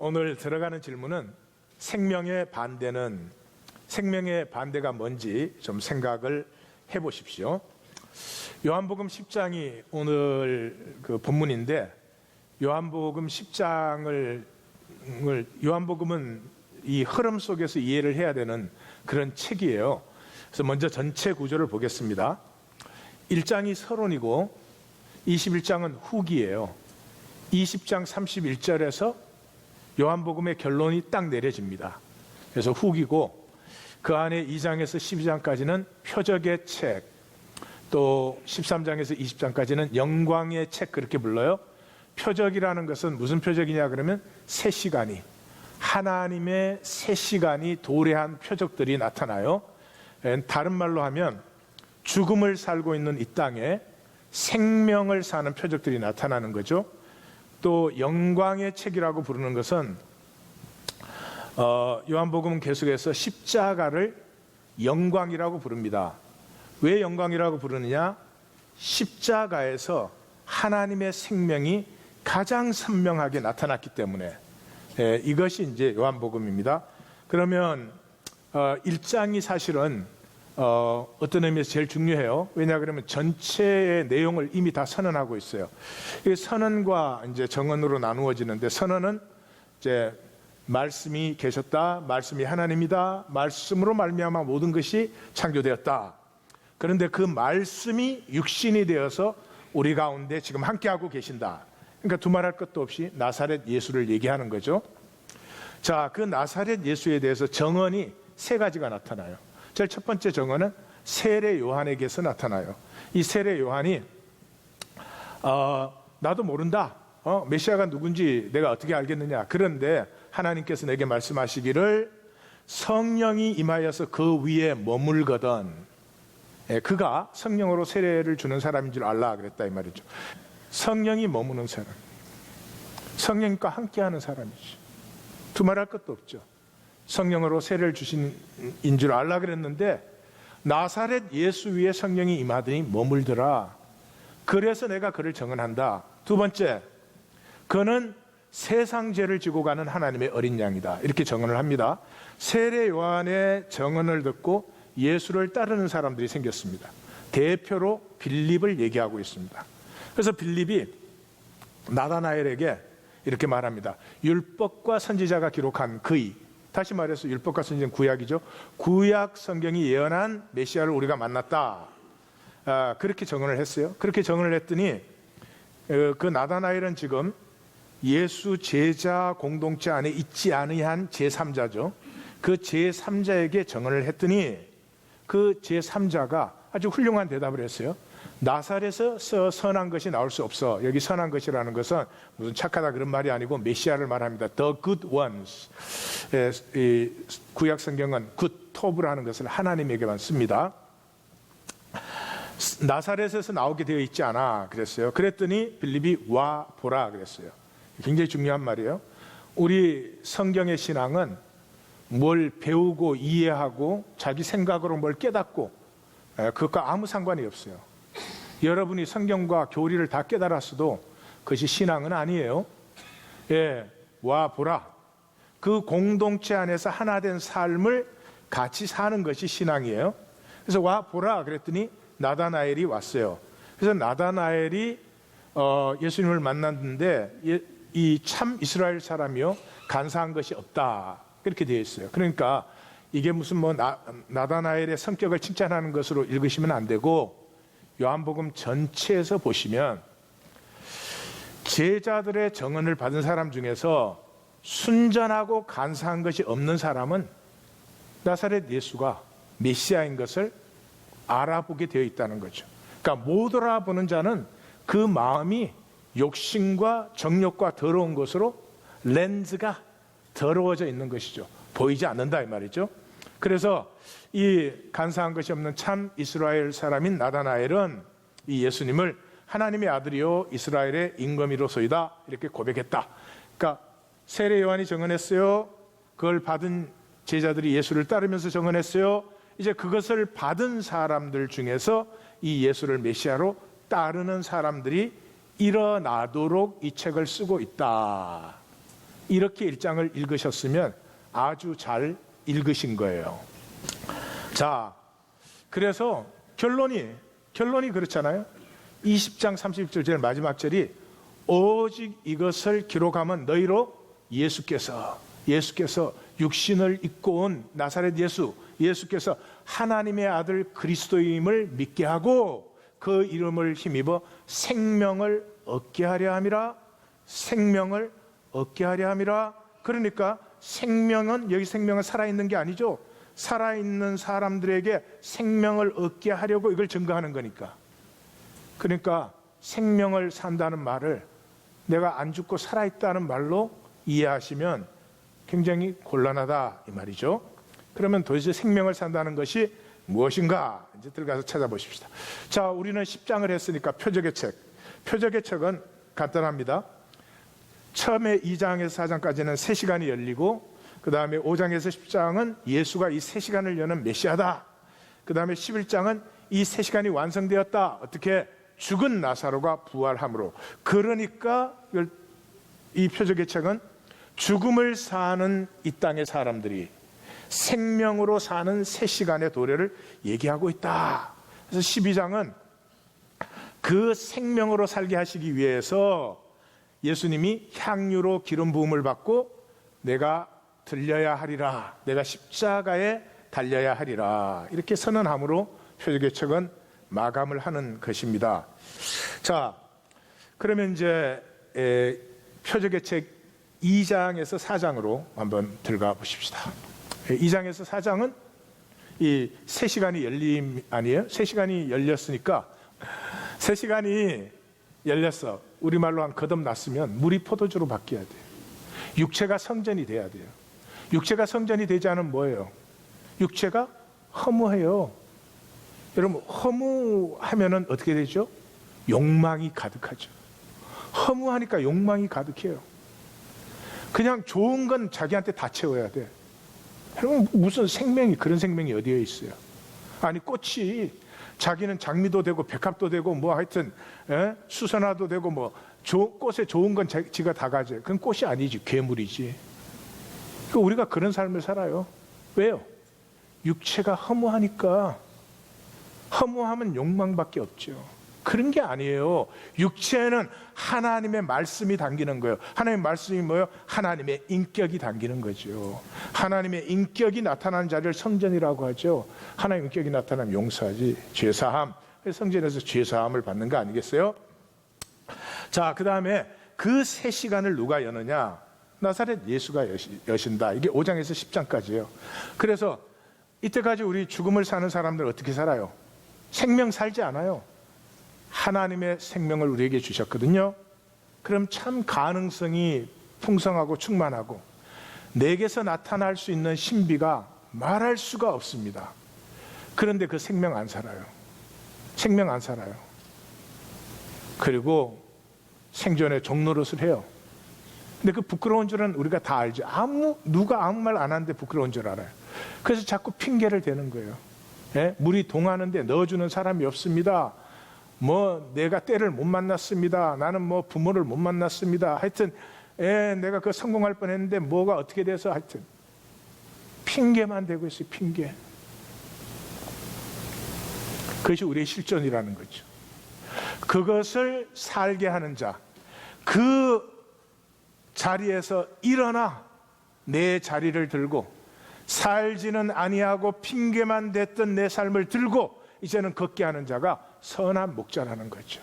오늘 들어가는 질문은 생명의 반대가 뭔지 좀 생각을 해보십시오. 요한복음 10장이 오늘 그 본문인데, 요한복음 10장을 요한복음은 이 흐름 속에서 이해를 해야 되는 그런 책이에요. 그래서 먼저 전체 구조를 보겠습니다. 1장이 서론이고 21장은 후기예요. 20장 31절에서 요한복음의 결론이 딱 내려집니다. 그래서 후기고, 그 안에 2장에서 12장까지는 표적의 책, 또 13장에서 20장까지는 영광의 책, 그렇게 불러요. 표적이라는 것은 무슨 표적이냐 그러면 새 시간이, 하나님의 새 시간이 도래한 표적들이 나타나요. 다른 말로 하면 죽음을 살고 있는 이 땅에 생명을 사는 표적들이 나타나는 거죠. 또 영광의 책이라고 부르는 것은 요한복음은 계속해서 십자가를 영광이라고 부릅니다. 왜 영광이라고 부르느냐? 십자가에서 하나님의 생명이 가장 선명하게 나타났기 때문에, 이것이 이제 요한복음입니다. 그러면 1장이 사실은 어떤 의미에서 제일 중요해요. 왜냐 그러면 전체의 내용을 이미 다 선언하고 있어요. 이 선언과 이제 정언으로 나누어지는데, 선언은 이제 말씀이 계셨다, 말씀이 하나님이다, 말씀으로 말미암아 모든 것이 창조되었다. 그런데 그 말씀이 육신이 되어서 우리 가운데 지금 함께하고 계신다. 그러니까 두말할 것도 없이 나사렛 예수를 얘기하는 거죠. 자, 그 나사렛 예수에 대해서 정언이 세 가지가 나타나요. 제일 첫 번째 정언은 세례 요한에게서 나타나요. 이 세례 요한이 나도 모른다, 메시아가 누군지 내가 어떻게 알겠느냐. 그런데 하나님께서 내게 말씀하시기를 성령이 임하여서 그 위에 머물거든, 그가 성령으로 세례를 주는 사람인 줄 알라 그랬다, 이 말이죠. 성령이 머무는 사람, 성령과 함께하는 사람이죠. 두말할 것도 없죠. 성령으로 세례를 주신 인 줄 알라 그랬는데, 나사렛 예수 위에 성령이 임하더니 머물더라. 그래서 내가 그를 정언한다. 두 번째, 그는 세상 죄를 지고 가는 하나님의 어린 양이다. 이렇게 정언을 합니다. 세례 요한의 정언을 듣고 예수를 따르는 사람들이 생겼습니다. 대표로 빌립을 얘기하고 있습니다. 그래서 빌립이 나다나엘에게 이렇게 말합니다. 율법과 선지자가 기록한 그의, 다시 말해서 율법과 선지자는 구약이죠. 구약 성경이 예언한 메시아를 우리가 만났다. 그렇게 정언을 했어요. 그렇게 정언을 했더니 그 나다나엘은 지금 예수 제자 공동체 안에 있지 않은 제3자죠. 그 제3자에게 정언을 했더니 그 제3자가 아주 훌륭한 대답을 했어요. 나사렛에서 선한 것이 나올 수 없어. 여기 선한 것이라는 것은 무슨 착하다 그런 말이 아니고 메시아를 말합니다. The good ones. 이 구약 성경은 good top라는 것을 하나님에게만 씁니다. 나사렛에서 나오게 되어 있지 않아 그랬어요. 그랬더니 빌립이 와 보라 그랬어요. 굉장히 중요한 말이에요. 우리 성경의 신앙은 뭘 배우고 이해하고 자기 생각으로 뭘 깨닫고, 그것과 아무 상관이 없어요. 여러분이 성경과 교리를 다 깨달았어도 그것이 신앙은 아니에요. 와 보라. 그 공동체 안에서 하나 된 삶을 같이 사는 것이 신앙이에요. 그래서 와 보라 그랬더니 나다나엘이 왔어요. 그래서 나다나엘이 예수님을 만났는데, 이 참 이스라엘 사람이요 간사한 것이 없다, 그렇게 되어 있어요. 그러니까 이게 무슨 나다나엘의 성격을 칭찬하는 것으로 읽으시면 안 되고, 요한복음 전체에서 보시면 제자들의 정언을 받은 사람 중에서 순전하고 간사한 것이 없는 사람은 나사렛 예수가 메시아인 것을 알아보게 되어 있다는 거죠. 그러니까 못 알아보는 자는 그 마음이 욕심과 정욕과 더러운 것으로 렌즈가 더러워져 있는 것이죠. 보이지 않는다 이 말이죠. 그래서 이 간사한 것이 없는 참 이스라엘 사람인 나다나엘은 이 예수님을 하나님의 아들이요 이스라엘의 임금이로소이다 이렇게 고백했다. 그러니까 세례 요한이 정언했어요. 그걸 받은 제자들이 예수를 따르면서 정언했어요. 이제 그것을 받은 사람들 중에서 이 예수를 메시아로 따르는 사람들이 일어나도록 이 책을 쓰고 있다. 이렇게 1장을 읽으셨으면 아주 잘 읽으신 거예요. 자, 그래서 결론이 그렇잖아요. 20장 31절 제일 마지막 절이 오직 이것을 기록하면 너희로 예수께서 육신을 입고 온 나사렛 예수께서 하나님의 아들 그리스도임을 믿게 하고 그 이름을 힘입어 생명을 얻게 하려 함이라. 생명을 얻게 하려 함이라. 그러니까 생명은, 여기 생명은 살아있는 게 아니죠. 살아있는 사람들에게 생명을 얻게 하려고 이걸 증거하는 거니까. 그러니까 생명을 산다는 말을 내가 안 죽고 살아있다는 말로 이해하시면 굉장히 곤란하다 이 말이죠. 그러면 도대체 생명을 산다는 것이 무엇인가 이제 들어가서 찾아보십시다. 자, 우리는 10장을 했으니까 표적의 책은 간단합니다. 처음에 2장에서 4장까지는 3시간이 열리고, 그 다음에 5장에서 10장은 예수가 이 3시간을 여는 메시아다. 그 다음에 11장은 이 3시간이 완성되었다. 어떻게? 죽은 나사로가 부활함으로. 그러니까 이 표적의 책은 죽음을 사는 이 땅의 사람들이 생명으로 사는 3시간의 도래를 얘기하고 있다. 그래서 12장은 그 생명으로 살게 하시기 위해서 예수님이 향유로 기름 부음을 받고 내가 들려야 하리라, 내가 십자가에 달려야 하리라, 이렇게 선언함으로 표적의 책은 마감을 하는 것입니다. 자, 그러면 이제 표적의 책 2장에서 4장으로 한번 들어가 보십시다. 2장에서 4장은 이 3시간이 열림 아니에요? 3시간이 열렸으니까 3시간이 열렸어. 우리말로 한 거듭났으면 물이 포도주로 바뀌어야 돼요. 육체가 성전이 돼야 돼요. 육체가 성전이 되지 않으면 뭐예요? 육체가 허무해요. 여러분, 허무하면은 어떻게 되죠? 욕망이 가득하죠. 허무하니까 욕망이 가득해요. 그냥 좋은 건 자기한테 다 채워야 돼. 여러분, 무슨 생명이, 그런 생명이 어디에 있어요? 아니, 꽃이 자기는 장미도 되고 백합도 되고 뭐 하여튼 수선화도 되고 뭐 꽃에 좋은 건 지가 다 가져요. 그건 꽃이 아니지, 괴물이지. 우리가 그런 삶을 살아요. 왜요? 육체가 허무하니까. 허무하면 욕망밖에 없죠. 그런 게 아니에요. 육체는 하나님의 말씀이 담기는 거예요. 하나님의 말씀이 뭐예요? 하나님의 인격이 담기는 거죠. 하나님의 인격이 나타나는 자리를 성전이라고 하죠. 하나님의 인격이 나타나면 용서하지, 죄사함. 성전에서 죄사함을 받는 거 아니겠어요? 자, 그 다음에 그 3시간을 누가 여느냐? 나사렛 예수가 여신다. 이게 5장에서 10장까지예요. 그래서 이때까지 우리 죽음을 사는 사람들 어떻게 살아요? 생명 살지 않아요. 하나님의 생명을 우리에게 주셨거든요. 그럼 참 가능성이 풍성하고 충만하고 내게서 나타날 수 있는 신비가 말할 수가 없습니다. 그런데 그 생명 안 살아요. 생명 안 살아요. 그리고 생존의 종노릇을 해요. 근데 그 부끄러운 줄은 우리가 다 알죠. 누가 아무 말 안 하는데 부끄러운 줄 알아요. 그래서 자꾸 핑계를 대는 거예요. 물이 동하는데 넣어주는 사람이 없습니다. 뭐 내가 때를 못 만났습니다. 나는 뭐 부모를 못 만났습니다. 하여튼 내가 그 성공할 뻔했는데 뭐가 어떻게 돼서, 하여튼 핑계만 대고 있어요. 핑계. 그것이 우리의 실존이라는 거죠. 그것을 살게 하는 자, 그 자리에서 일어나 내 자리를 들고 살지는 아니하고 핑계만 댔던 내 삶을 들고 이제는 걷게 하는 자가 선한 목자라는 거죠.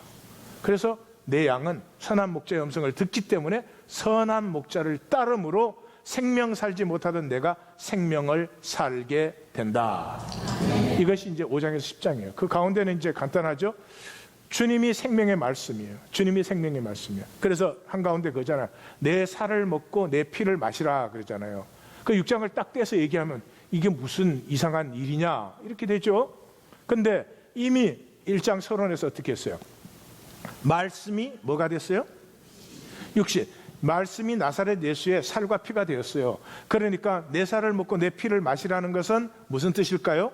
그래서 내 양은 선한 목자의 음성을 듣기 때문에 선한 목자를 따름으로 생명 살지 못하던 내가 생명을 살게 된다. 이것이 이제 5장에서 10장이에요. 그 가운데는 이제 간단하죠. 주님이 생명의 말씀이에요. 주님이 생명의 말씀이에요. 그래서 한가운데 그거잖아요. 내 살을 먹고 내 피를 마시라 그러잖아요. 그 6장을 딱 떼서 얘기하면 이게 무슨 이상한 일이냐 이렇게 되죠. 근데 이미 1장 서론에서 어떻게 했어요? 말씀이 뭐가 됐어요? 육신. 말씀이 나사렛 예수의 살과 피가 되었어요. 그러니까 내 살을 먹고 내 피를 마시라는 것은 무슨 뜻일까요?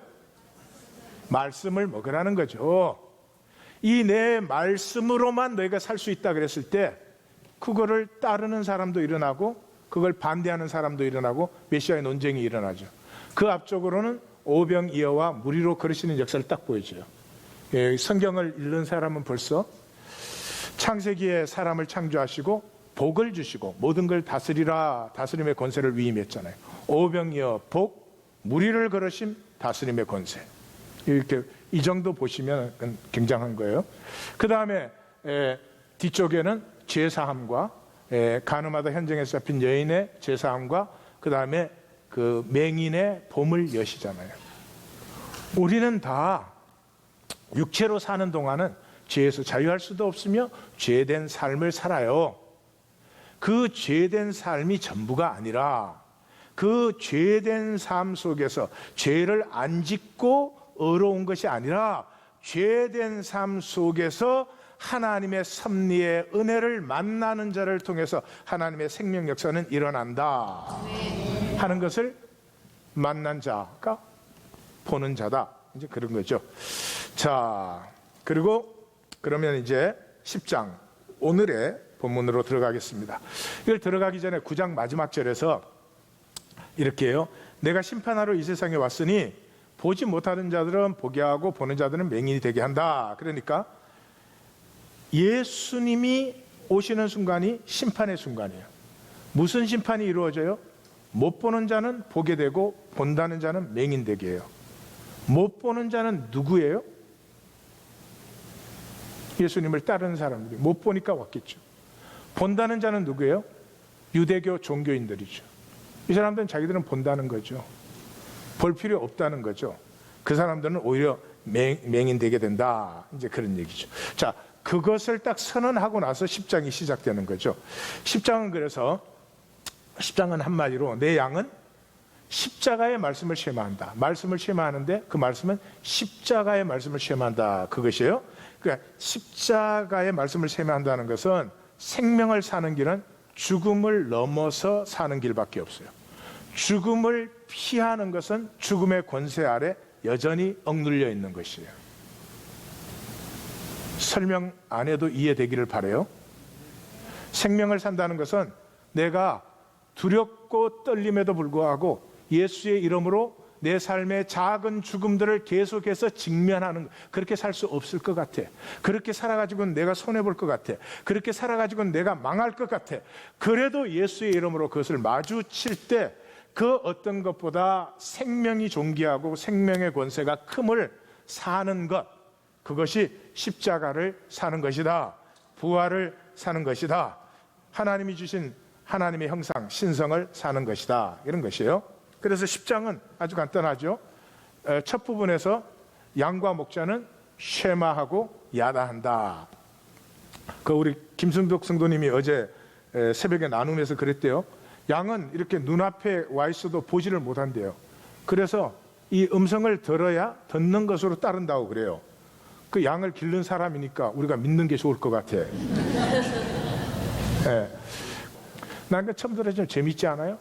말씀을 먹으라는 거죠. 이 내 말씀으로만 너희가 살 수 있다 그랬을 때 그거를 따르는 사람도 일어나고 그걸 반대하는 사람도 일어나고 메시아의 논쟁이 일어나죠. 그 앞쪽으로는 오병이어와 무리로 걸으시는 역사를 딱 보여줘요. 예, 성경을 읽는 사람은 벌써 창세기에 사람을 창조하시고 복을 주시고 모든 걸 다스리라, 다스림의 권세를 위임했잖아요. 오병이어 복, 무리를 걸으심, 다스림의 권세. 이렇게 이 정도 보시면 굉장한 거예요. 그 다음에 뒤쪽에는 죄사함과 가늠하다 현장에서 잡힌 여인의 죄사함과 그 다음에 그 맹인의 보물 여시잖아요. 우리는 다 육체로 사는 동안은 죄에서 자유할 수도 없으며 죄된 삶을 살아요. 그 죄된 삶이 전부가 아니라 그 죄된 삶 속에서 죄를 안 짓고 의로운 것이 아니라 죄된 삶 속에서 하나님의 섭리의 은혜를 만나는 자를 통해서 하나님의 생명 역사는 일어난다 하는 것을 만난 자가 보는 자다, 이제 그런 거죠. 자, 그리고 그러면 이제 10장 오늘의 본문으로 들어가겠습니다. 이걸 들어가기 전에 9장 마지막 절에서 이렇게 해요. 내가 심판하러 이 세상에 왔으니 보지 못하는 자들은 보게 하고 보는 자들은 맹인이 되게 한다. 그러니까 예수님이 오시는 순간이 심판의 순간이에요. 무슨 심판이 이루어져요? 못 보는 자는 보게 되고 본다는 자는 맹인 되게 해요. 못 보는 자는 누구예요? 예수님을 따르는 사람들이. 못 보니까 왔겠죠. 본다는 자는 누구예요? 유대교 종교인들이죠. 이 사람들은 자기들은 본다는 거죠. 볼 필요 없다는 거죠. 그 사람들은 오히려 맹인 되게 된다, 이제 그런 얘기죠. 자, 그것을 딱 선언하고 나서 10장이 시작되는 거죠. 10장은 그래서 10장은 한마디로 내 양은 십자가의 말씀을 쉐마한다. 말씀을 쉐마하는데 그 말씀은 십자가의 말씀을 쉐마한다, 그것이에요. 그러니까 십자가의 말씀을 쉐마한다는 것은 생명을 사는 길은 죽음을 넘어서 사는 길밖에 없어요. 죽음을 피하는 것은 죽음의 권세 아래 여전히 억눌려 있는 것이에요. 설명 안 해도 이해되기를 바라요. 생명을 산다는 것은 내가 두렵고 떨림에도 불구하고 예수의 이름으로 내 삶의 작은 죽음들을 계속해서 직면하는, 그렇게 살 수 없을 것 같아. 그렇게 살아가지고는 내가 손해볼 것 같아. 그렇게 살아가지고는 내가 망할 것 같아. 그래도 예수의 이름으로 그것을 마주칠 때 그 어떤 것보다 생명이 존귀하고 생명의 권세가 큼을 사는 것, 그것이 십자가를 사는 것이다. 부활을 사는 것이다. 하나님이 주신 하나님의 형상, 신성을 사는 것이다, 이런 것이에요. 그래서 10장은 아주 간단하죠. 첫 부분에서 양과 목자는 쉐마하고 야다한다. 그 우리 김승덕 성도님이 어제 새벽에 나눔에서 그랬대요. 양은 이렇게 눈앞에 와 있어도 보지를 못한대요. 그래서 이 음성을 들어야 듣는 것으로 따른다고 그래요. 그 양을 기른 사람이니까 우리가 믿는 게 좋을 것 같아. 네. 난 그 처음 들어서 좀 재밌지 않아요?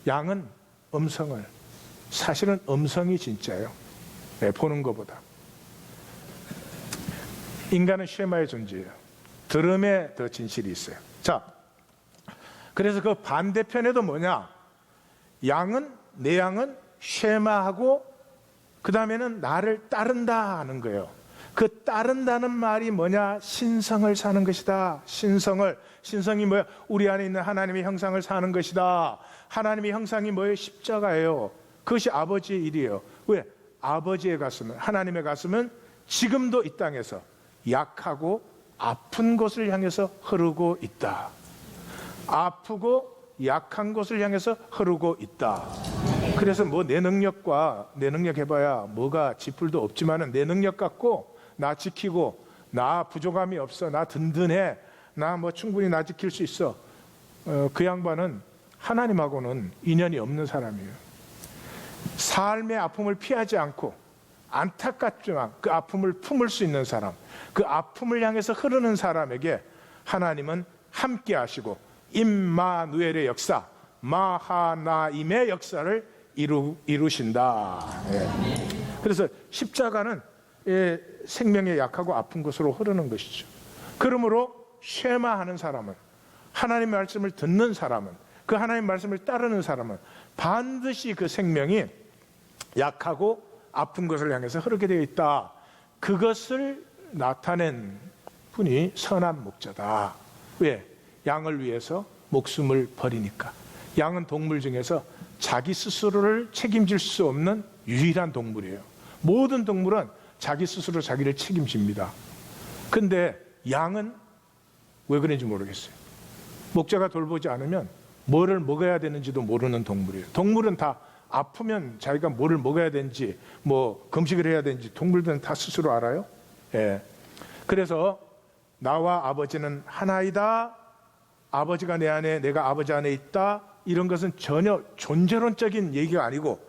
양은 음성을, 사실은 음성이 진짜예요. 네, 보는 것보다. 인간은 쉐마의 존재예요. 들음에 더 진실이 있어요. 자, 그래서 그 반대편에도 뭐냐? 양은, 내 양은 쉐마하고 그 다음에는 나를 따른다 하는 거예요. 그 따른다는 말이 뭐냐? 신성을 사는 것이다. 신성이 뭐야? 우리 안에 있는 하나님의 형상을 사는 것이다. 하나님의 형상이 뭐예요? 십자가예요. 그것이 아버지의 일이에요. 왜? 아버지의 가슴은, 하나님의 가슴은 지금도 이 땅에서 약하고 아픈 곳을 향해서 흐르고 있다. 아프고 약한 곳을 향해서 흐르고 있다. 그래서 뭐 내 능력 해봐야 뭐가 지풀도 없지만은 내 능력 갖고 나 지키고, 나 부족함이 없어, 나 든든해, 나 뭐 충분히 나 지킬 수 있어. 그 양반은 하나님하고는 인연이 없는 사람이에요. 삶의 아픔을 피하지 않고 안타깝지만 그 아픔을 품을 수 있는 사람, 그 아픔을 향해서 흐르는 사람에게 하나님은 함께 하시고 임마누엘의 역사, 마하나임의 역사를 이루신다. 예. 그래서 십자가는 생명의 약하고 아픈 곳으로 흐르는 것이죠. 그러므로 쉐마하는 사람은, 하나님의 말씀을 듣는 사람은, 그 하나님 말씀을 따르는 사람은 반드시 그 생명이 약하고 아픈 것을 향해서 흐르게 되어 있다. 그것을 나타낸 분이 선한 목자다. 왜? 양을 위해서 목숨을 버리니까. 양은 동물 중에서 자기 스스로를 책임질 수 없는 유일한 동물이에요. 모든 동물은 자기 스스로 자기를 책임집니다. 근데 양은 왜 그런지 모르겠어요. 목자가 돌보지 않으면 뭐를 먹어야 되는지도 모르는 동물이에요. 동물은 다 아프면 자기가 뭐를 먹어야 되는지, 뭐 금식을 해야 되는지 동물들은 다 스스로 알아요. 예. 그래서 나와 아버지는 하나이다. 아버지가 내 안에, 내가 아버지 안에 있다. 이런 것은 전혀 존재론적인 얘기가 아니고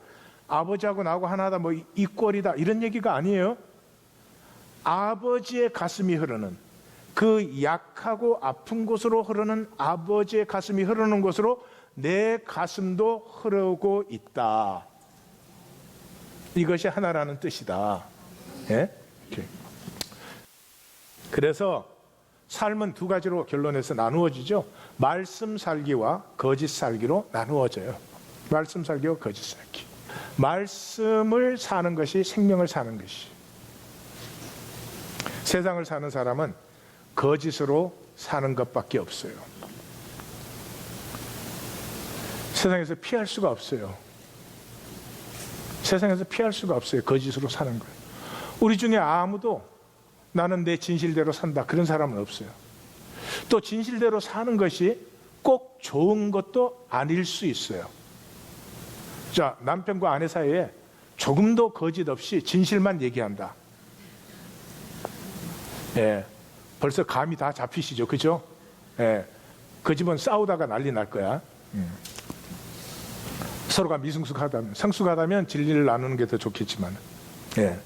아버지하고 나하고 하나다, 뭐 이꼴이다 이런 얘기가 아니에요. 아버지의 가슴이 흐르는, 그 약하고 아픈 곳으로 흐르는 아버지의 가슴이 흐르는 곳으로 내 가슴도 흐르고 있다. 이것이 하나라는 뜻이다. 예? 그래서 삶은 두 가지로 결론에서 나누어지죠. 말씀 살기와 거짓 살기로 나누어져요. 말씀 살기와 거짓 살기. 말씀을 사는 것이 생명을 사는 것이. 세상을 사는 사람은 거짓으로 사는 것밖에 없어요. 세상에서 피할 수가 없어요. 세상에서 피할 수가 없어요. 거짓으로 사는 거예요. 우리 중에 아무도 나는 내 진실대로 산다 그런 사람은 없어요. 또 진실대로 사는 것이 꼭 좋은 것도 아닐 수 있어요. 자, 남편과 아내 사이에 조금도 거짓 없이 진실만 얘기한다. 예, 벌써 감이 다 잡히시죠, 그죠? 예, 그 집은 싸우다가 난리 날 거야. 서로가 미성숙하다면, 성숙하다면 진리를 나누는 게 더 좋겠지만, 예.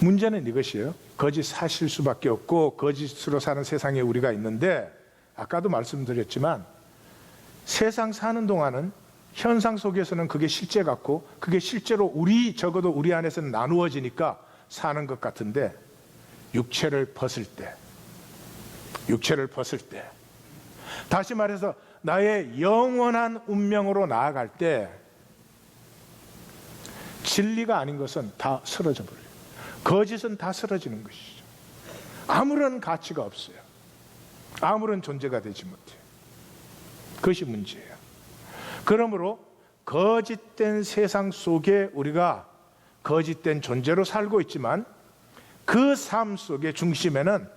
문제는 이것이에요. 거짓 사실 수밖에 없고 거짓으로 사는 세상에 우리가 있는데, 아까도 말씀드렸지만 세상 사는 동안은 현상 속에서는 그게 실제 같고 그게 실제로 적어도 우리 안에서는 나누어지니까 사는 것 같은데, 육체를 벗을 때, 다시 말해서 나의 영원한 운명으로 나아갈 때 진리가 아닌 것은 다 쓰러져 버려요. 거짓은 다 쓰러지는 것이죠. 아무런 가치가 없어요. 아무런 존재가 되지 못해요. 그것이 문제예요. 그러므로 거짓된 세상 속에 우리가 거짓된 존재로 살고 있지만 그 삶 속의 중심에는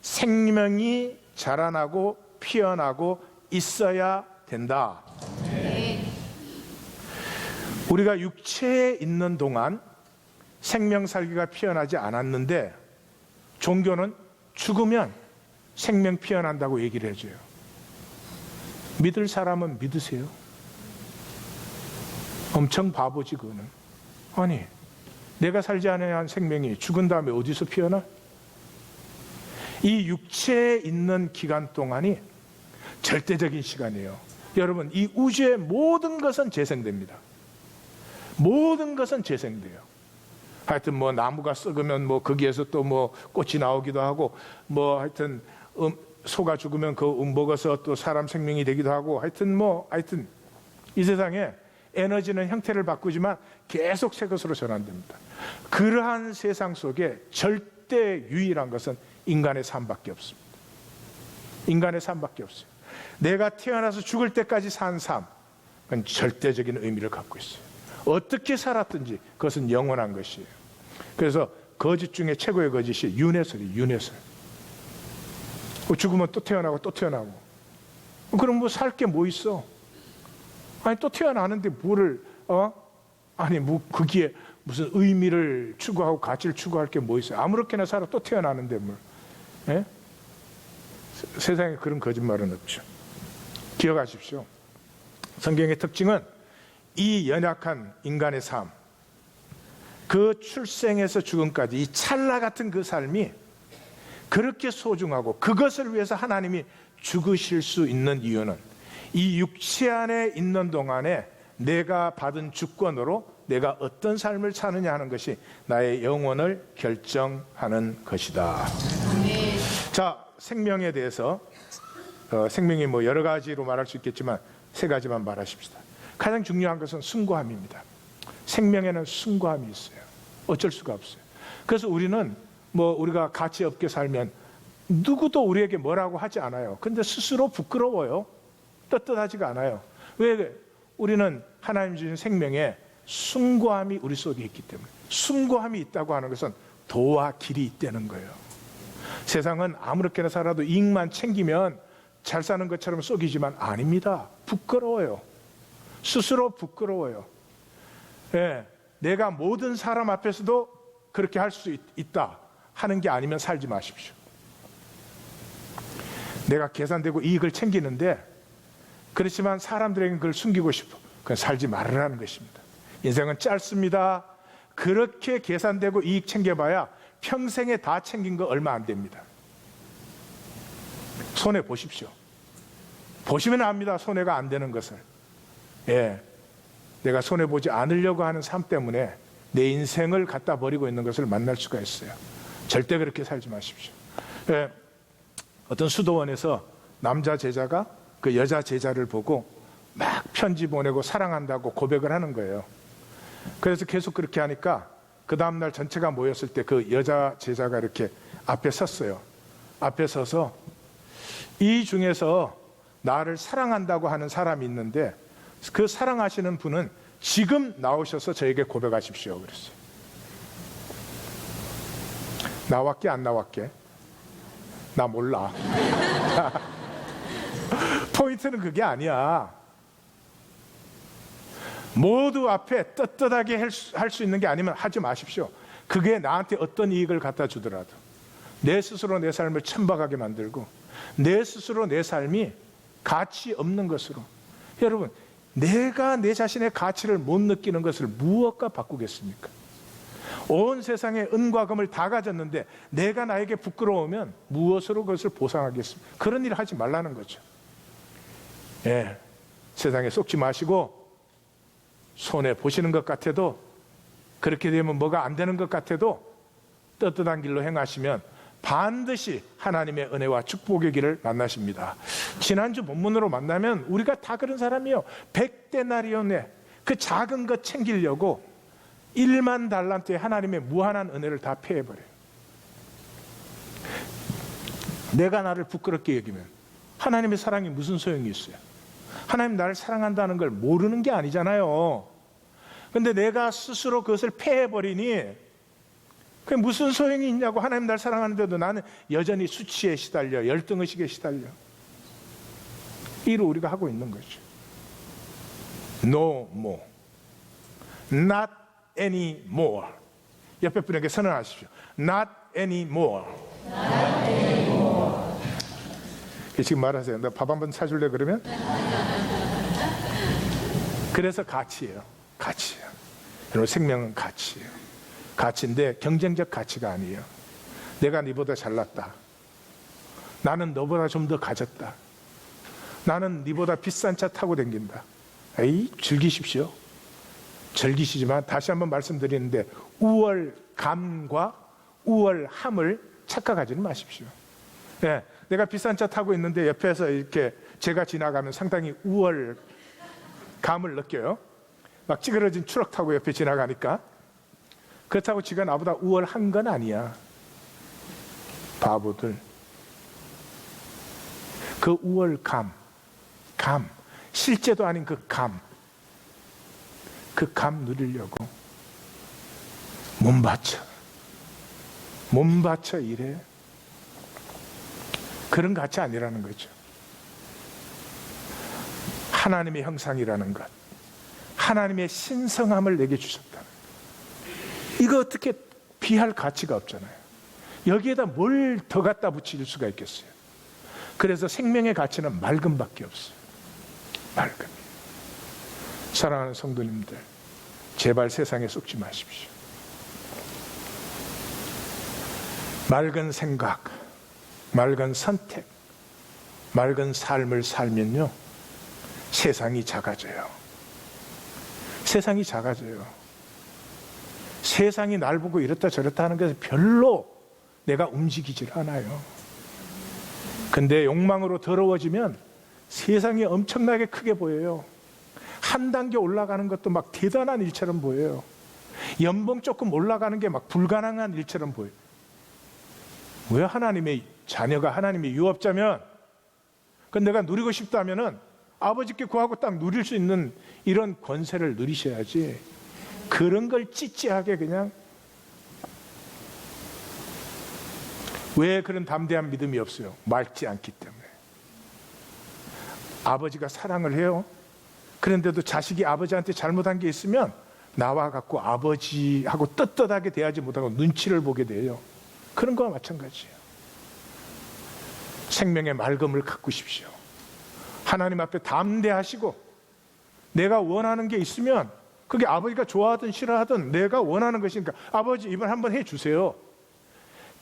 생명이 자라나고 피어나고 있어야 된다. 우리가 육체에 있는 동안 생명 살기가 피어나지 않았는데 종교는 죽으면 생명 피어난다고 얘기를 해줘요. 믿을 사람은 믿으세요. 엄청 바보지 그거는. 아니, 내가 살지 않은 생명이 죽은 다음에 어디서 피어나? 이 육체에 있는 기간 동안이 절대적인 시간이에요. 여러분, 이 우주의 모든 것은 재생됩니다. 모든 것은 재생돼요. 하여튼 뭐 나무가 썩으면 뭐 거기에서 또 뭐 꽃이 나오기도 하고, 뭐 하여튼 소가 죽으면 그 먹어서 또 사람 생명이 되기도 하고, 하여튼 이 세상에 에너지는 형태를 바꾸지만 계속 새 것으로 전환됩니다. 그러한 세상 속에 절대 유일한 것은 인간의 삶밖에 없습니다. 인간의 삶밖에 없어요. 내가 태어나서 죽을 때까지 산 삶, 그건 절대적인 의미를 갖고 있어요. 어떻게 살았든지 그것은 영원한 것이에요. 그래서 거짓 중에 최고의 거짓이 윤회설이에요. 윤회설. 죽으면 또 태어나고 또 태어나고. 그럼 뭐 살 게 뭐 있어? 아니, 또 태어나는데 뭐를 아니 뭐 거기에 무슨 의미를 추구하고 가치를 추구할 게 뭐 있어요? 아무렇게나 살아 또 태어나는데 뭘? 예? 세상에 그런 거짓말은 없죠. 기억하십시오. 성경의 특징은 이 연약한 인간의 삶, 그 출생에서 죽음까지 이 찰나 같은 그 삶이 그렇게 소중하고 그것을 위해서 하나님이 죽으실 수 있는 이유는 이 육체 안에 있는 동안에 내가 받은 주권으로 내가 어떤 삶을 사느냐 하는 것이 나의 영혼을 결정하는 것이다. 자, 생명에 대해서 생명이 뭐 여러 가지로 말할 수 있겠지만 세 가지만 말하십시다. 가장 중요한 것은 숭고함입니다. 생명에는 숭고함이 있어요. 어쩔 수가 없어요. 그래서 우리는 뭐 우리가 가치 없게 살면 누구도 우리에게 뭐라고 하지 않아요. 근데 스스로 부끄러워요. 떳떳하지가 않아요. 왜? 우리는 하나님 주신 생명에 숭고함이 우리 속에 있기 때문에. 숭고함이 있다고 하는 것은 도와 길이 있다는 거예요. 세상은 아무렇게나 살아도 이익만 챙기면 잘 사는 것처럼 속이지만 아닙니다. 부끄러워요. 스스로 부끄러워요. 예, 내가 모든 사람 앞에서도 그렇게 할 수 있다 하는 게 아니면 살지 마십시오. 내가 계산되고 이익을 챙기는데 그렇지만 사람들에게는 그걸 숨기고 싶어. 그건 살지 말으라는 것입니다. 인생은 짧습니다. 그렇게 계산되고 이익 챙겨봐야 평생에 다 챙긴 거 얼마 안 됩니다. 손해 보십시오. 보시면 압니다. 손해가 안 되는 것을. 예, 내가 손해 보지 않으려고 하는 삶 때문에 내 인생을 갖다 버리고 있는 것을 만날 수가 있어요. 절대 그렇게 살지 마십시오. 예, 어떤 수도원에서 남자 제자가 그 여자 제자를 보고 막 편지 보내고 사랑한다고 고백을 하는 거예요. 그래서 계속 그렇게 하니까 그 다음날 전체가 모였을 때 그 여자 제자가 이렇게 앞에 섰어요. 앞에 서서 이 중에서 나를 사랑한다고 하는 사람이 있는데 그 사랑하시는 분은 지금 나오셔서 저에게 고백하십시오. 그랬어요. 나왔게 안 나왔게? 나 몰라. 포인트는 그게 아니야. 모두 앞에 떳떳하게 할 수 있는 게 아니면 하지 마십시오. 그게 나한테 어떤 이익을 갖다 주더라도 내 스스로 내 삶을 천박하게 만들고 내 스스로 내 삶이 가치 없는 것으로. 여러분, 내가 내 자신의 가치를 못 느끼는 것을 무엇과 바꾸겠습니까? 온 세상에 은과 금을 다 가졌는데 내가 나에게 부끄러우면 무엇으로 그것을 보상하겠습니까? 그런 일을 하지 말라는 거죠. 예, 세상에 속지 마시고 손해 보시는 것 같아도 그렇게 되면 뭐가 안 되는 것 같아도 떳떳한 길로 행하시면 반드시 하나님의 은혜와 축복의 길을 만나십니다. 지난주 본문으로 만나면 우리가 다 그런 사람이에요. 100데나리온에 그 작은 것 챙기려고 1만 달란트의 하나님의 무한한 은혜를 다 패해버려요. 내가 나를 부끄럽게 여기면 하나님의 사랑이 무슨 소용이 있어요? 하나님 나를 사랑한다는 걸 모르는 게 아니잖아요. 근데 내가 스스로 그것을 패해버리니 그게 무슨 소용이 있냐고. 하나님 날 사랑하는데도 나는 여전히 수치에 시달려, 열등의식에 시달려. 이를 우리가 하고 있는 거죠. No more. Not anymore. 옆에 분에게 선언하십시오. Not anymore. Not anymore. 지금 말하세요. 나 밥 한번 사줄래 그러면? 그래서 가치예요. 가치예요. 여러분, 생명은 가치예요. 가치인데 경쟁적 가치가 아니에요. 내가 네보다 잘났다. 나는 너보다 좀 더 가졌다. 나는 네보다 비싼 차 타고 다닌다. 에이, 즐기십시오. 즐기시지만 다시 한번 말씀드리는데 우월감과 우월함을 착각하지는 마십시오. 네, 내가 비싼 차 타고 있는데 옆에서 이렇게 제가 지나가면 상당히 우월감을 느껴요. 막 찌그러진 트럭 타고 옆에 지나가니까. 그렇다고 지가 나보다 우월한 건 아니야. 바보들. 그 우월감, 실제도 아닌 그 감 누리려고 몸 바쳐 일해. 그런 가치 아니라는 거죠. 하나님의 형상이라는 것, 하나님의 신성함을 내게 주셨다는 것. 이거 어떻게 비할 가치가 없잖아요. 여기에다 뭘 더 갖다 붙일 수가 있겠어요. 그래서 생명의 가치는 맑음밖에 없어요. 맑음. 사랑하는 성도님들, 제발 세상에 속지 마십시오. 맑은 생각, 맑은 선택, 맑은 삶을 살면요, 세상이 작아져요. 세상이 작아져요. 세상이 날 보고 이렇다 저렇다 하는 것은 별로 내가 움직이질 않아요. 근데 욕망으로 더러워지면 세상이 엄청나게 크게 보여요. 한 단계 올라가는 것도 막 대단한 일처럼 보여요. 연봉 조금 올라가는 게 막 불가능한 일처럼 보여요. 왜 하나님의 자녀가 하나님의 유업자면, 그건 내가 누리고 싶다면은 아버지께 구하고 딱 누릴 수 있는 이런 권세를 누리셔야지, 그런 걸 찌찌하게 그냥. 왜 그런 담대한 믿음이 없어요? 맑지 않기 때문에. 아버지가 사랑을 해요. 그런데도 자식이 아버지한테 잘못한 게 있으면 나와 갖고 아버지하고 떳떳하게 대하지 못하고 눈치를 보게 돼요. 그런 거와 마찬가지예요. 생명의 맑음을 가꾸십시오. 하나님 앞에 담대하시고, 내가 원하는 게 있으면 그게 아버지가 좋아하든 싫어하든 내가 원하는 것이니까 아버지 이번 한번 해주세요.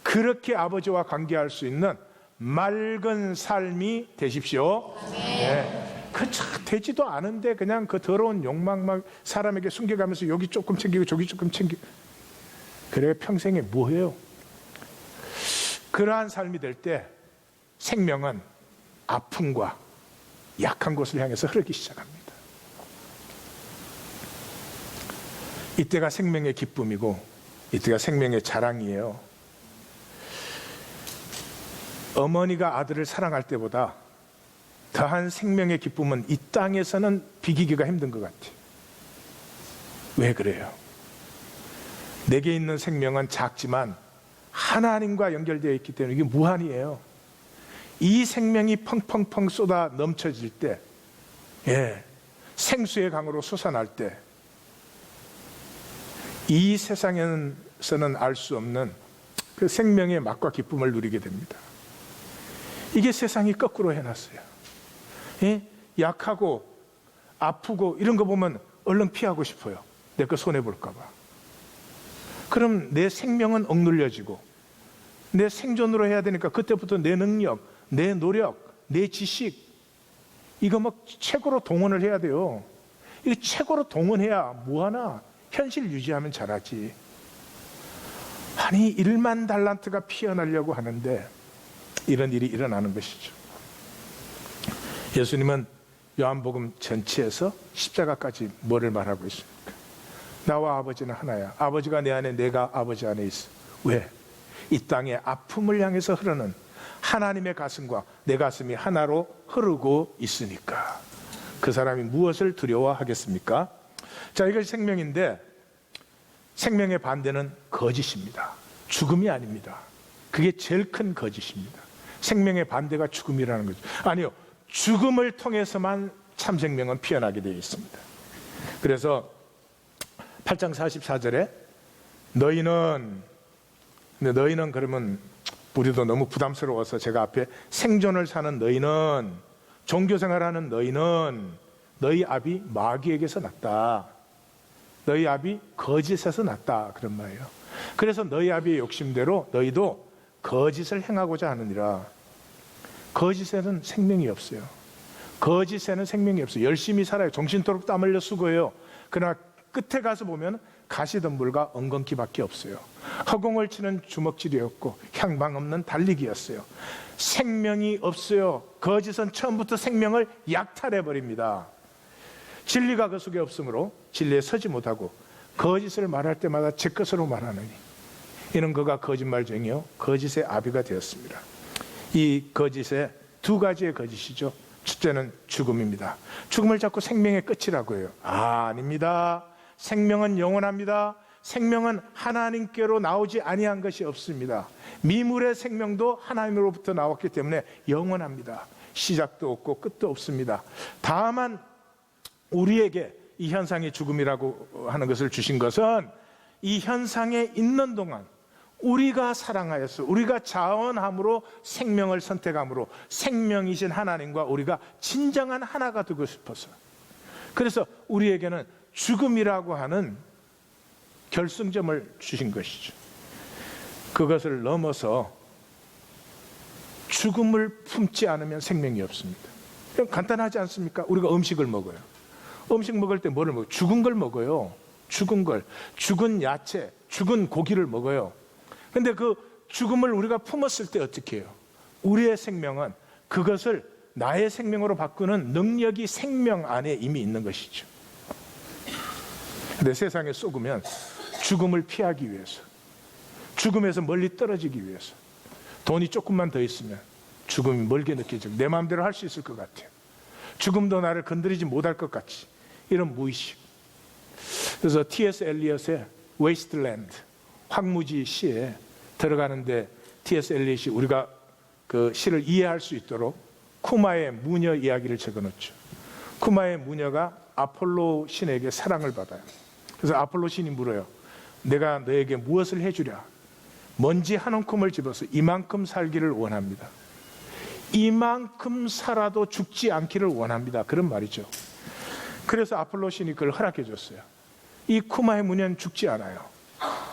그렇게 아버지와 관계할 수 있는 맑은 삶이 되십시오. 네. 되지도 않은데 그냥 그 더러운 욕망 막 사람에게 숨겨가면서 여기 조금 챙기고 저기 조금 챙기고, 그래 평생에 뭐해요? 그러한 삶이 될 때 생명은 아픔과 약한 곳을 향해서 흐르기 시작합니다. 이때가 생명의 기쁨이고 이때가 생명의 자랑이에요. 어머니가 아들을 사랑할 때보다 더한 생명의 기쁨은 이 땅에서는 비기기가 힘든 것 같아요. 왜 그래요? 내게 있는 생명은 작지만 하나님과 연결되어 있기 때문에 이게 무한이에요. 이 생명이 펑펑펑 쏟아 넘쳐질 때, 생수의 강으로 솟아날 때, 이 세상에서는 알 수 없는 그 생명의 맛과 기쁨을 누리게 됩니다. 이게 세상이 거꾸로 해놨어요. 약하고 아프고 이런 거 보면 얼른 피하고 싶어요. 내 거 손해볼까 봐. 그럼 내 생명은 억눌려지고 내 생존으로 해야 되니까 그때부터 내 능력, 내 노력, 내 지식, 이거 막 최고로 동원을 해야 돼요. 이거 최고로 동원해야 뭐하나 현실 유지하면 잘하지. 아니 1만 달란트가 피어나려고 하는데 이런 일이 일어나는 것이죠. 예수님은 요한복음 전체에서 십자가까지 뭐를 말하고 있습니까? 나와 아버지는 하나야. 아버지가 내 안에, 내가 아버지 안에 있어. 왜? 이 땅의 아픔을 향해서 흐르는 하나님의 가슴과 내 가슴이 하나로 흐르고 있으니까. 그 사람이 무엇을 두려워하겠습니까? 자, 이것이 생명인데 생명의 반대는 거짓입니다. 죽음이 아닙니다. 그게 제일 큰 거짓입니다. 생명의 반대가 죽음이라는 거죠. 아니요, 죽음을 통해서만 참 생명은 피어나게 되어 있습니다. 그래서 8장 44절에 너희는 그러면 우리도 너무 부담스러워서 제가 앞에 생존을 사는 너희는, 종교생활하는 너희는 너희 아비 마귀에게서 났다. 너희 아비 거짓에서 났다. 그런 말이에요. 그래서 너희 아비의 욕심대로 너희도 거짓을 행하고자 하느니라. 거짓에는 생명이 없어요. 거짓에는 생명이 없어요. 열심히 살아요. 정신토록 땀 흘려 수고해요. 그러나 끝에 가서 보면 가시덤불과 엉겅퀴밖에 없어요. 허공을 치는 주먹질이었고 향방 없는 달리기였어요. 생명이 없어요. 거짓은 처음부터 생명을 약탈해버립니다. 진리가 그 속에 없으므로 진리에 서지 못하고 거짓을 말할 때마다 제 것으로 말하느니 이는 그가 거짓말쟁이요 거짓의 아비가 되었습니다. 이 거짓의 두 가지의 거짓이죠. 첫째는 죽음입니다. 죽음을 자꾸 생명의 끝이라고 해요. 아닙니다. 생명은 영원합니다. 생명은 하나님께로 나오지 아니한 것이 없습니다. 미물의 생명도 하나님으로부터 나왔기 때문에 영원합니다. 시작도 없고 끝도 없습니다. 다만 우리에게 이 현상이 죽음이라고 하는 것을 주신 것은 이 현상에 있는 동안 우리가 사랑하여서 우리가 자원함으로 생명을 선택함으로 생명이신 하나님과 우리가 진정한 하나가 되고 싶어서, 그래서 우리에게는 죽음이라고 하는 결승점을 주신 것이죠. 그것을 넘어서 죽음을 품지 않으면 생명이 없습니다. 그럼 간단하지 않습니까? 우리가 음식을 먹어요. 음식 먹을 때 뭐를 먹어요? 죽은 걸 먹어요. 죽은 걸, 죽은 야채, 죽은 고기를 먹어요. 근데 그 죽음을 우리가 품었을 때 어떻게 해요? 우리의 생명은 그것을 나의 생명으로 바꾸는 능력이 생명 안에 이미 있는 것이죠. 근데 세상에 속으면 죽음을 피하기 위해서, 죽음에서 멀리 떨어지기 위해서, 돈이 조금만 더 있으면 죽음이 멀게 느껴지고 내 마음대로 할 수 있을 것 같아요. 죽음도 나를 건드리지 못할 것 같이, 이런 무의식. 그래서 T.S. 엘리엇의 웨이스트랜드, 황무지 시에 들어가는데 T.S. 엘리엇이 우리가 그 시를 이해할 수 있도록 쿠마의 무녀 이야기를 적어놓죠. 쿠마의 무녀가 아폴로 신에게 사랑을 받아요. 그래서 아폴로 신이 물어요. 내가 너에게 무엇을 해주랴? 먼지 한 움큼을 집어서 이만큼 살기를 원합니다. 이만큼 살아도 죽지 않기를 원합니다. 그런 말이죠. 그래서 아폴로 신이 그걸 허락해 줬어요. 이 쿠마의 무녀는 죽지 않아요.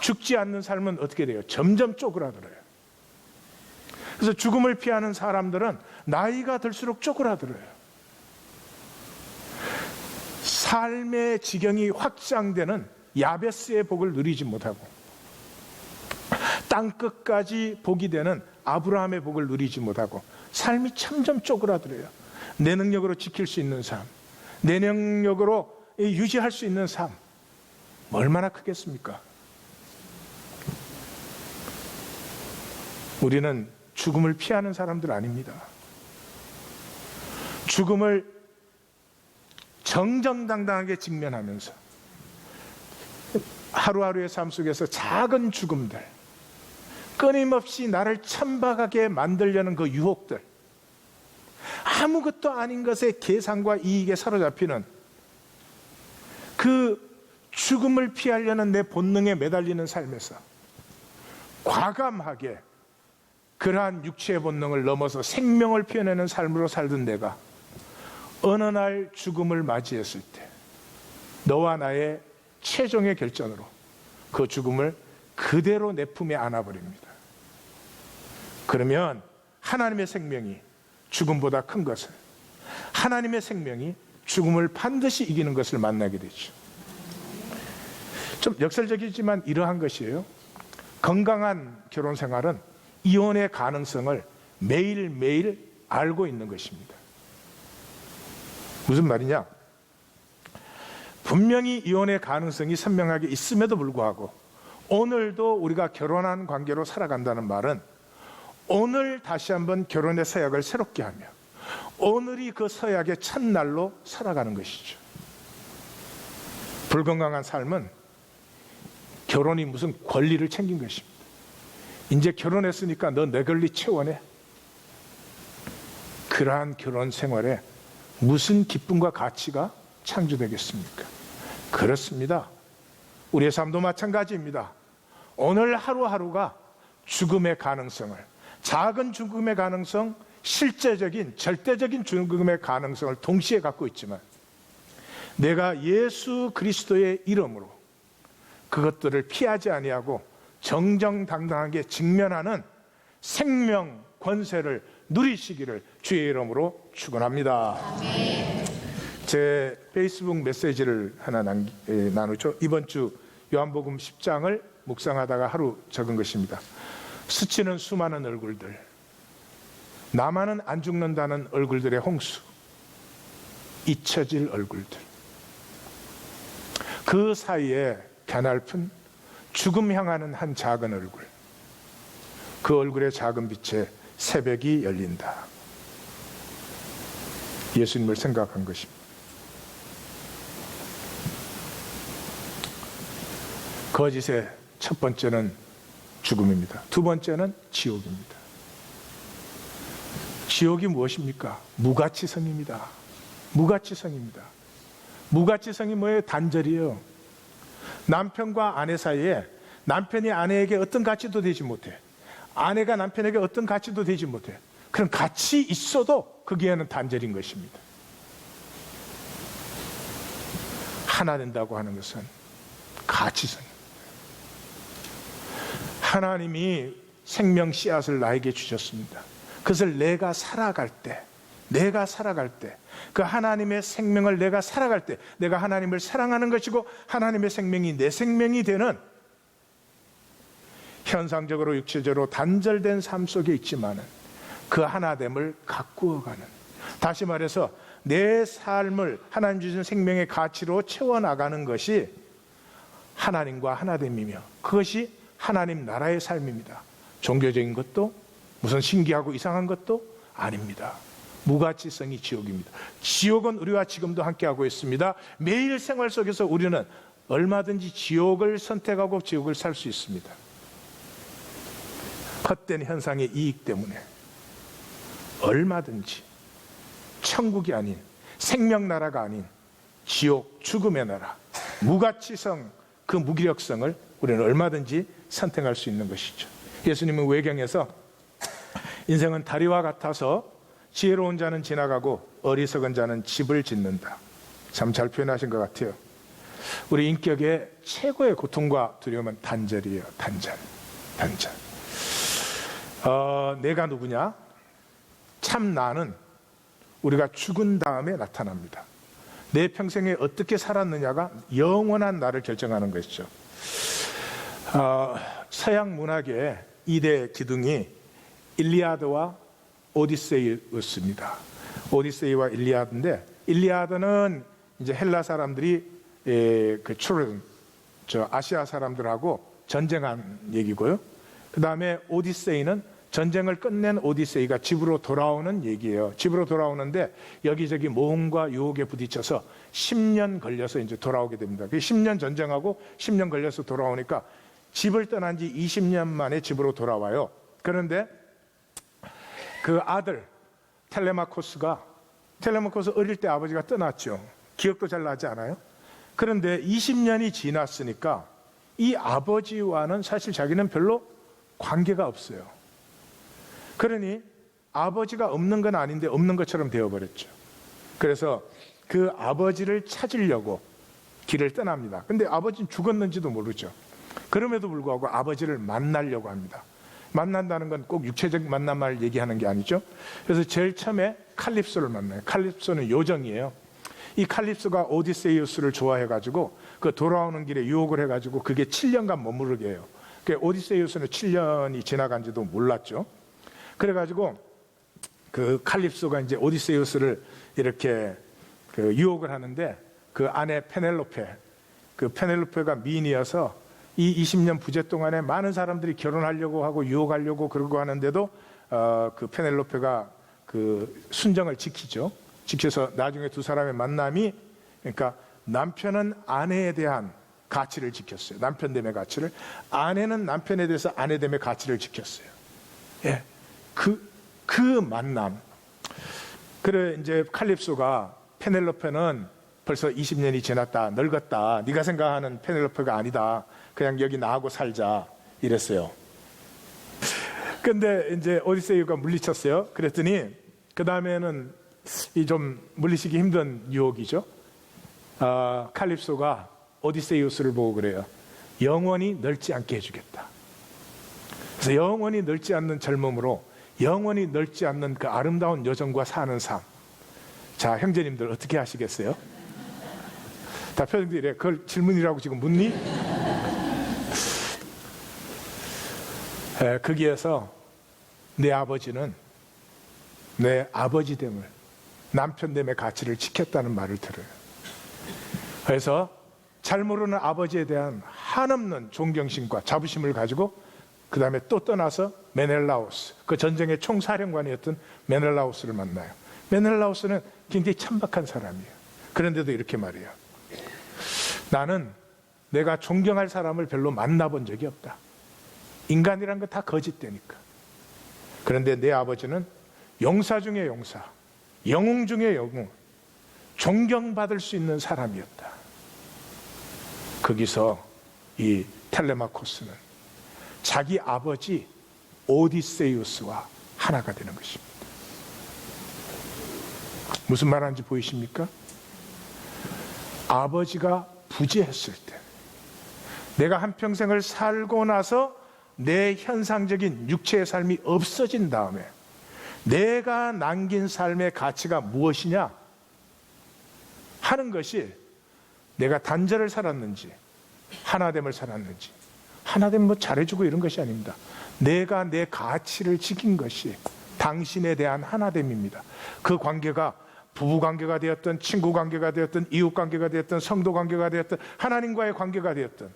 죽지 않는 삶은 어떻게 돼요? 점점 쪼그라들어요. 그래서 죽음을 피하는 사람들은 나이가 들수록 쪼그라들어요. 삶의 지경이 확장되는 야베스의 복을 누리지 못하고 땅끝까지 복이 되는 아브라함의 복을 누리지 못하고 삶이 점점 쪼그라들어요. 내 능력으로 지킬 수 있는 삶, 내 능력으로 유지할 수 있는 삶, 얼마나 크겠습니까? 우리는 죽음을 피하는 사람들 아닙니다. 죽음을 정정당당하게 직면하면서 하루하루의 삶 속에서 작은 죽음들, 끊임없이 나를 천박하게 만들려는 그 유혹들, 아무것도 아닌 것에 계산과 이익에 사로잡히는 그 죽음을 피하려는 내 본능에 매달리는 삶에서 과감하게 그러한 육체의 본능을 넘어서 생명을 피워내는 삶으로 살던 내가 어느 날 죽음을 맞이했을 때 너와 나의 최종의 결정으로 그 죽음을 그대로 내 품에 안아버립니다. 그러면 하나님의 생명이 죽음보다 큰 것을, 하나님의 생명이 죽음을 반드시 이기는 것을 만나게 되죠. 좀 역설적이지만 이러한 것이에요. 건강한 결혼 생활은 이혼의 가능성을 매일매일 알고 있는 것입니다. 무슨 말이냐? 분명히 이혼의 가능성이 선명하게 있음에도 불구하고 오늘도 우리가 결혼한 관계로 살아간다는 말은 오늘 다시 한번 결혼의 서약을 새롭게 하며 오늘이 그 서약의 첫날로 살아가는 것이죠. 불건강한 삶은 결혼이 무슨 권리를 챙긴 것입니다. 이제 결혼했으니까 너 내 권리 채워내. 그러한 결혼 생활에 무슨 기쁨과 가치가 창조되겠습니까? 그렇습니다. 우리의 삶도 마찬가지입니다. 오늘 하루하루가 죽음의 가능성을, 작은 죽음의 가능성, 실제적인 절대적인 죽음의 가능성을 동시에 갖고 있지만 내가 예수 그리스도의 이름으로 그것들을 피하지 아니하고 정정당당하게 직면하는 생명 권세를 누리시기를 주의 이름으로 축원합니다. 제 페이스북 메시지를 하나 나누죠. 이번 주 요한복음 10장을 묵상하다가 하루 적은 것입니다. 스치는 수많은 얼굴들, 나만은 안 죽는다는 얼굴들의 홍수, 잊혀질 얼굴들, 그 사이에 가냘픈 죽음 향하는 한 작은 얼굴, 그 얼굴의 작은 빛에 새벽이 열린다. 예수님을 생각한 것입니다. 거짓의 첫 번째는 죽음입니다. 두 번째는 지옥입니다. 지옥이 무엇입니까? 무가치성입니다. 무가치성입니다. 무가치성이 뭐예요? 단절이에요. 남편과 아내 사이에 남편이 아내에게 어떤 가치도 되지 못해, 아내가 남편에게 어떤 가치도 되지 못해. 그런 가치 있어도 거기에는 단절인 것입니다. 하나 된다고 하는 것은 가치성입니다. 하나님이 생명 씨앗을 나에게 주셨습니다. 그것을 내가 살아갈 때, 그 하나님의 생명을 내가 살아갈 때 내가 하나님을 사랑하는 것이고 하나님의 생명이 내 생명이 되는, 현상적으로 육체적으로 단절된 삶 속에 있지만은 그 하나됨을 가꾸어가는, 다시 말해서 내 삶을 하나님 주신 생명의 가치로 채워나가는 것이 하나님과 하나됨이며, 그것이 하나님 나라의 삶입니다. 종교적인 것도 무슨 신기하고 이상한 것도 아닙니다. 무가치성이 지옥입니다. 지옥은 우리와 지금도 함께하고 있습니다. 매일 생활 속에서 우리는 얼마든지 지옥을 선택하고 지옥을 살 수 있습니다. 헛된 현상의 이익 때문에 얼마든지 천국이 아닌, 생명나라가 아닌 지옥, 죽음의 나라, 무가치성, 그 무기력성을 우리는 얼마든지 선택할 수 있는 것이죠. 예수님은 외경에서 인생은 다리와 같아서 지혜로운 자는 지나가고 어리석은 자는 집을 짓는다, 참 잘 표현하신 것 같아요. 우리 인격의 최고의 고통과 두려움은 단절이에요. 단절. 내가 누구냐? 참 나는 우리가 죽은 다음에 나타납니다. 내 평생에 어떻게 살았느냐가 영원한 나를 결정하는 것이죠. 서양 문학의 2대 기둥이 일리아드와 오디세이였습니다. 오디세이와 일리아드인데, 일리아드는 이제 헬라 사람들이 아시아 사람들하고 전쟁한 얘기고요. 그 다음에 오디세이는 전쟁을 끝낸 오디세이가 집으로 돌아오는 얘기예요. 집으로 돌아오는데 여기저기 모험과 유혹에 부딪혀서 10년 걸려서 이제 돌아오게 됩니다. 10년 전쟁하고 10년 걸려서 돌아오니까 집을 떠난 지 20년 만에 집으로 돌아와요. 그런데 그 아들 텔레마코스 어릴 때 아버지가 떠났죠. 기억도 잘 나지 않아요? 그런데 20년이 지났으니까 이 아버지와는 사실 자기는 별로 관계가 없어요. 그러니 아버지가 없는 건 아닌데 없는 것처럼 되어버렸죠. 그래서 그 아버지를 찾으려고 길을 떠납니다. 근데 아버지는 죽었는지도 모르죠. 그럼에도 불구하고 아버지를 만나려고 합니다. 만난다는 건 꼭 육체적 만남을 얘기하는 게 아니죠. 그래서 제일 처음에 칼립소를 만나요. 칼립소는 요정이에요. 이 칼립소가 오디세이우스를 좋아해가지고 그 돌아오는 길에 유혹을 해가지고 그게 7년간 머무르게 해요. 오디세이우스는 7년이 지나간지도 몰랐죠. 그래가지고 그 칼립소가 이제 오디세이우스를 이렇게 그 유혹을 하는데, 그 아내 페넬로페가 미인이어서 이 20년 부재 동안에 많은 사람들이 결혼하려고 하고 유혹하려고 그러고 하는데도 그 페넬로페가 그 순정을 지켜서 나중에 두 사람의 만남이, 그러니까 남편은 아내에 대한 가치를 지켰어요. 남편됨의 가치를. 아내는 남편에 대해서 아내됨의 가치를 지켰어요. 예. 그 만남. 그래, 이제 칼립소가 페넬로페는 벌써 20년이 지났다, 늙었다, 네가 생각하는 페넬로페가 아니다, 그냥 여기 나하고 살자, 이랬어요. 근데 이제 오디세이가 물리쳤어요. 그랬더니 그 다음에는 이 좀 물리치기 힘든 유혹이죠. 칼립소가 오디세이우스를 보고 그래요. 영원히 늙지 않게 해주겠다. 그래서 영원히 늙지 않는 젊음으로, 영원히 늙지 않는 그 아름다운 여정과 사는 삶. 자, 형제님들 어떻게 하시겠어요? 다 표정들이 이래. 그걸 질문이라고 지금 묻니? 거기에서 내 아버지는 내 아버지됨을, 남편됨의 가치를 지켰다는 말을 들어요. 그래서 잘 모르는 아버지에 대한 한없는 존경심과 자부심을 가지고 그 다음에 또 떠나서 메넬라우스, 그 전쟁의 총사령관이었던 메넬라우스를 만나요. 메넬라우스는 굉장히 천박한 사람이에요. 그런데도 이렇게 말해요. 나는 내가 존경할 사람을 별로 만나본 적이 없다. 인간이란 건 다 거짓되니까. 그런데 내 아버지는 용사 중에 용사, 영웅 중에 영웅, 존경받을 수 있는 사람이었다. 거기서 이 텔레마코스는 자기 아버지 오디세이우스와 하나가 되는 것입니다. 무슨 말하는지 보이십니까? 아버지가 부재했을 때, 내가 한평생을 살고 나서 내 현상적인 육체의 삶이 없어진 다음에 내가 남긴 삶의 가치가 무엇이냐 하는 것이, 내가 단절을 살았는지 하나됨을 살았는지, 하나됨 뭐 잘해주고 이런 것이 아닙니다. 내가 내 가치를 지킨 것이 당신에 대한 하나됨입니다. 그 관계가 부부 관계가 되었든 친구 관계가 되었든 이웃 관계가 되었든 성도 관계가 되었든 하나님과의 관계가 되었든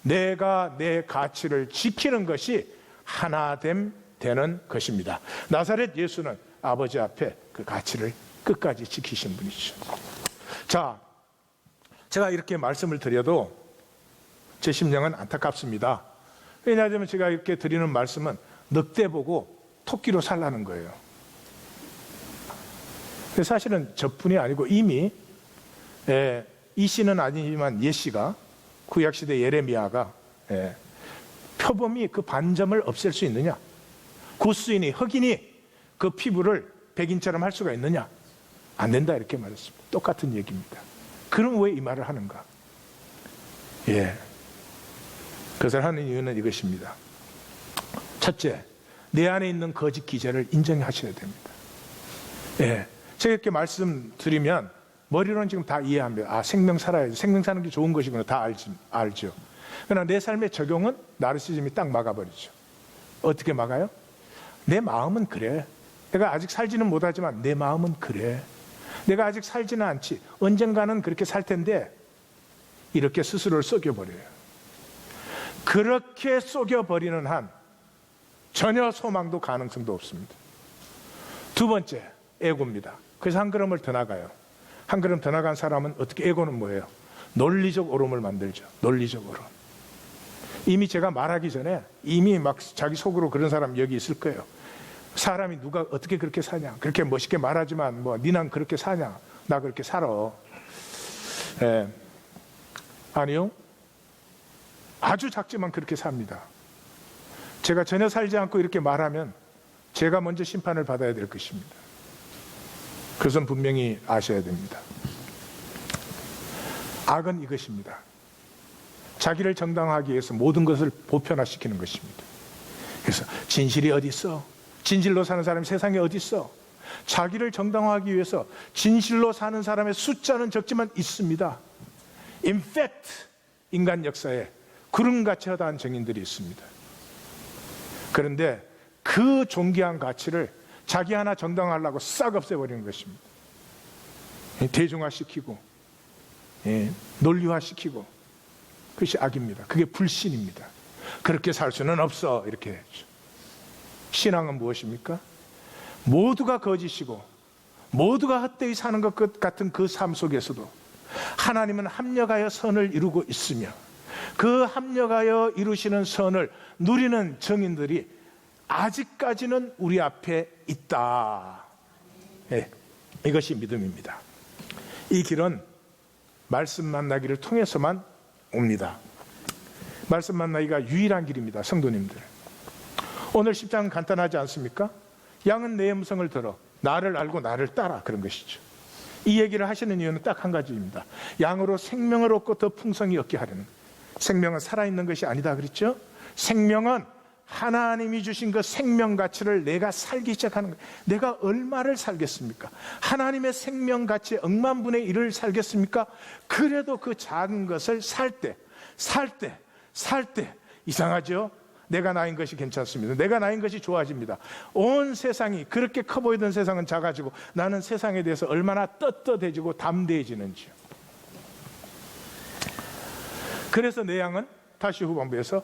내가 내 가치를 지키는 것이 하나됨 되는 것입니다. 나사렛 예수는 아버지 앞에 그 가치를 끝까지 지키신 분이죠. 자, 제가 이렇게 말씀을 드려도 제 심령은 안타깝습니다. 왜냐하면 제가 이렇게 드리는 말씀은 늑대 보고 토끼로 살라는 거예요. 사실은 저뿐이 아니고 이미 이 씨는 아니지만 예시가 구약시대 예레미야가 표범이 그 반점을 없앨 수 있느냐, 구스인이 흑인이 그 피부를 백인처럼 할 수가 있느냐, 안 된다 이렇게 말했습니다. 똑같은 얘기입니다. 그럼 왜 이 말을 하는가? 그것을 하는 이유는 이것입니다. 첫째, 내 안에 있는 거짓 기제를 인정하셔야 됩니다. 제가 이렇게 말씀드리면 머리로는 지금 다 이해합니다. 생명 살아야지, 생명 사는 게 좋은 것이구나, 다 알죠. 그러나 내 삶의 적용은 나르시즘이 딱 막아버리죠. 어떻게 막아요? 내 마음은 그래. 내가 아직 살지는 못하지만 내 마음은 그래. 내가 아직 살지는 않지. 언젠가는 그렇게 살 텐데, 이렇게 스스로를 속여버려요. 그렇게 속여버리는 한 전혀 소망도 가능성도 없습니다. 두 번째, 에고입니다. 그래서 한 걸음을 더 나가요. 한 걸음 더 나간 사람은 어떻게, 에고는 뭐예요? 논리적 옳음을 만들죠. 논리적 옳음. 이미 제가 말하기 전에 이미 막 자기 속으로 그런 사람 여기 있을 거예요. 사람이 누가 어떻게 그렇게 사냐, 그렇게 멋있게 말하지만 니난 그렇게 사냐, 나 그렇게 살아. 아니요, 아주 작지만 그렇게 삽니다. 제가 전혀 살지 않고 이렇게 말하면 제가 먼저 심판을 받아야 될 것입니다. 그것은 분명히 아셔야 됩니다. 악은 이것입니다. 자기를 정당화하기 위해서 모든 것을 보편화시키는 것입니다. 그래서 진실이 어디 있어? 진실로 사는 사람이 세상에 어디 있어? 자기를 정당화하기 위해서 진실로 사는 사람의 숫자는 적지만 있습니다. In fact, 인간 역사에 구름같이 허다한 증인들이 있습니다. 그런데 그 존귀한 가치를 자기 하나 정당화하려고 싹 없애버리는 것입니다. 대중화시키고 논리화시키고, 그것이 악입니다. 그게 불신입니다. 그렇게 살 수는 없어 이렇게 했죠. 신앙은 무엇입니까? 모두가 거짓이고 모두가 헛되이 사는 것 같은 그 삶 속에서도 하나님은 합력하여 선을 이루고 있으며, 그 합력하여 이루시는 선을 누리는 증인들이 아직까지는 우리 앞에 있다. 이것이 믿음입니다. 이 길은 말씀 만나기를 통해서만 옵니다. 말씀 만나기가 유일한 길입니다. 성도님들, 오늘 10장은 간단하지 않습니까? 양은 내 음성을 들어 나를 알고 나를 따라, 그런 것이죠. 이 얘기를 하시는 이유는 딱 한 가지입니다. 양으로 생명을 얻고 더 풍성히 얻게 하려는. 생명은 살아있는 것이 아니다 그랬죠? 생명은 하나님이 주신 그 생명 가치를 내가 살기 시작하는 거예요. 내가 얼마를 살겠습니까? 하나님의 생명 가치의 억만분의 1을 살겠습니까? 그래도 그 작은 것을 살 때 이상하죠? 내가 나인 것이 괜찮습니다. 내가 나인 것이 좋아집니다. 온 세상이, 그렇게 커 보이던 세상은 작아지고 나는 세상에 대해서 얼마나 떳떳해지고 담대해지는지요. 그래서 내 양은, 다시 후반부에서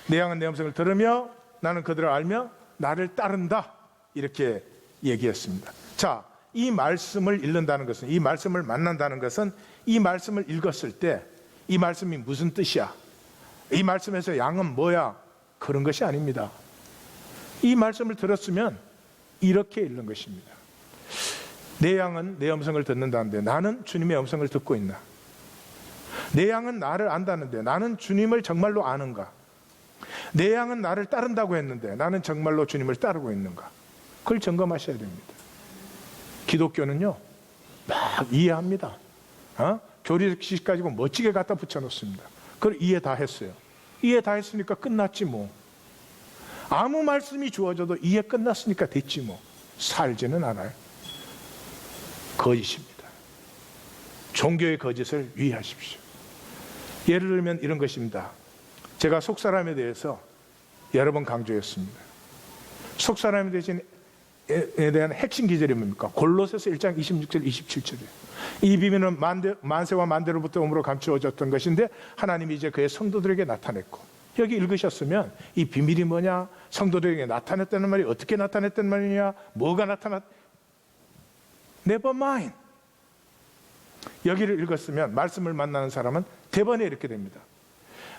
내 양은 내 음성을 들으며 나는 그들을 알며 나를 따른다, 이렇게 얘기했습니다. 자, 이 말씀을 읽는다는 것은, 이 말씀을 만난다는 것은, 이 말씀을 읽었을 때 이 말씀이 무슨 뜻이야, 이 말씀에서 양은 뭐야, 그런 것이 아닙니다. 이 말씀을 들었으면 이렇게 읽는 것입니다. 내 양은 내 음성을 듣는다는데 나는 주님의 음성을 듣고 있나? 내 양은 나를 안다는데 나는 주님을 정말로 아는가? 내 양은 나를 따른다고 했는데 나는 정말로 주님을 따르고 있는가? 그걸 점검하셔야 됩니다. 기독교는요, 막 이해합니다. 교리식 가지고 멋지게 갖다 붙여놓습니다. 그걸 이해 다 했어요. 이해 다 했으니까 끝났지 뭐. 아무 말씀이 주어져도 이해 끝났으니까 됐지 뭐. 살지는 않아요. 거짓입니다. 종교의 거짓을 유의하십시오. 예를 들면 이런 것입니다. 제가 속사람에 대해서 여러 번 강조했습니다. 속사람에 대신 대한 핵심 기절이 뭡니까? 골로새서 1장 26절 27절이에요. 이 비밀은 만세와 만대로부터 오므로 감추어졌던 것인데 하나님이 이제 그의 성도들에게 나타냈고, 여기 읽으셨으면 이 비밀이 뭐냐, 성도들에게 나타냈다는 말이 어떻게 나타냈다는 말이냐, 뭐가 Never mind. 여기를 읽었으면 말씀을 만나는 사람은 대번에 이렇게 됩니다.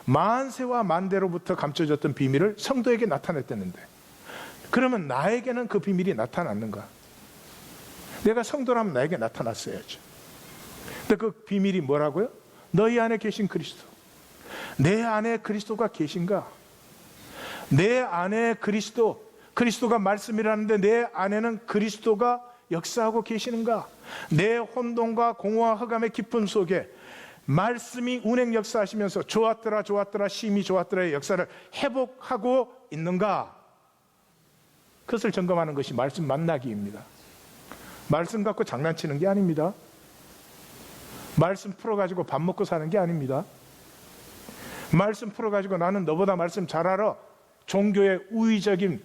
만세와 만대로부터 감춰졌던 비밀을 성도에게 나타냈다는데, 그러면 나에게는 그 비밀이 나타났는가? 내가 성도라면 나에게 나타났어야죠. 근데 그 비밀이 뭐라고요? 너희 안에 계신 그리스도. 내 안에 그리스도가 계신가? 내 안에 그리스도가 말씀이라는데 내 안에는 그리스도가 역사하고 계시는가? 내 혼돈과 공허와 흑암의 깊은 속에 말씀이 운행 역사하시면서 좋았더라 심히 좋았더라의 역사를 회복하고 있는가? 그것을 점검하는 것이 말씀 만나기입니다. 말씀 갖고 장난치는 게 아닙니다. 말씀 풀어가지고 밥 먹고 사는 게 아닙니다. 말씀 풀어가지고 나는 너보다 말씀 잘 알아, 종교의 우위적인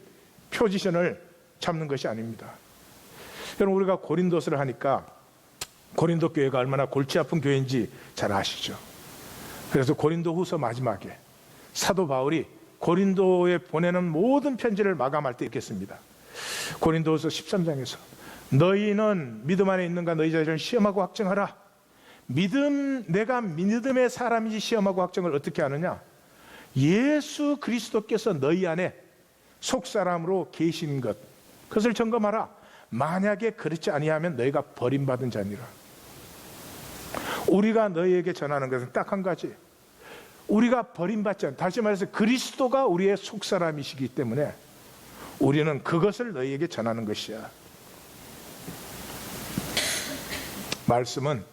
포지션을 잡는 것이 아닙니다. 여러분, 우리가 고린도서를 하니까 고린도 교회가 얼마나 골치 아픈 교회인지 잘 아시죠? 그래서 고린도 후서 마지막에 사도 바울이 고린도에 보내는 모든 편지를 마감할 때 이렇게 씁니다. 고린도후서 13장에서 너희는 믿음 안에 있는가 너희 자신을 시험하고 확증하라. 내가 믿음의 사람인지 시험하고 확증을 어떻게 하느냐? 예수 그리스도께서 너희 안에 속사람으로 계신 것, 그것을 점검하라. 만약에 그렇지 아니하면 너희가 버림받은 자니라. 우리가 너희에게 전하는 것은 딱 한 가지, 우리가 버림받지 않는, 다시 말해서 그리스도가 우리의 속사람이시기 때문에 우리는 그것을 너희에게 전하는 것이야. 말씀은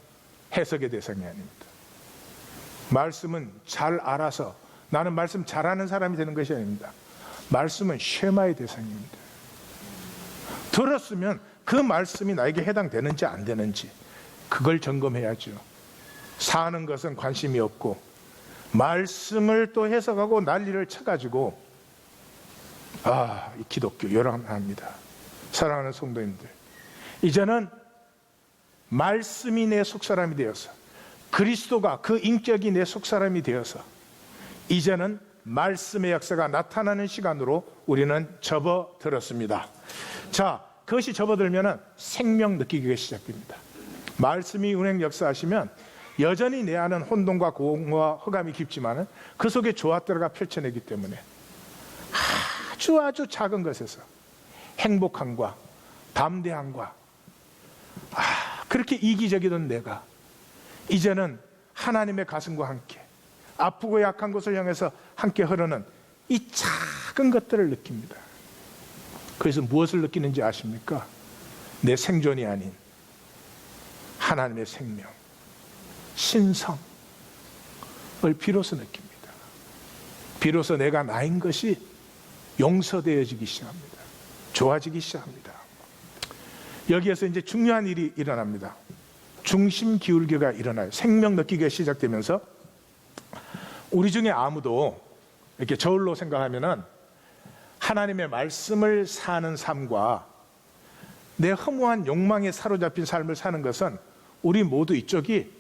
해석의 대상이 아닙니다. 말씀은 잘 알아서 나는 말씀 잘하는 사람이 되는 것이 아닙니다. 말씀은 쉐마의 대상입니다. 들었으면 그 말씀이 나에게 해당되는지 안 되는지 그걸 점검해야죠. 사는 것은 관심이 없고 말씀을 또 해석하고 난리를 쳐가지고 이 기독교 요란합니다. 사랑하는 성도님들, 이제는 말씀이 내 속사람이 되어서, 그리스도가 그 인격이 내 속사람이 되어서 이제는 말씀의 역사가 나타나는 시간으로 우리는 접어들었습니다. 자, 그것이 접어들면 생명 느끼기가 시작됩니다. 말씀이 운행 역사하시면 여전히 내 안은 혼돈과 공허와 흑암이 깊지만 그 속에 좋았더라가 펼쳐내기 때문에 아주 작은 것에서 행복함과 담대함과 그렇게 이기적이던 내가 이제는 하나님의 가슴과 함께 아프고 약한 곳을 향해서 함께 흐르는 이 작은 것들을 느낍니다. 그래서 무엇을 느끼는지 아십니까? 내 생존이 아닌 하나님의 생명, 신성을 비로소 느낍니다. 비로소 내가 나인 것이 용서되어지기 시작합니다. 좋아지기 시작합니다. 여기에서 이제 중요한 일이 일어납니다. 중심 기울기가 일어나요. 생명 느끼기가 시작되면서 우리 중에 아무도 이렇게 저울로 생각하면은 하나님의 말씀을 사는 삶과 내 허무한 욕망에 사로잡힌 삶을 사는 것은 우리 모두 이쪽이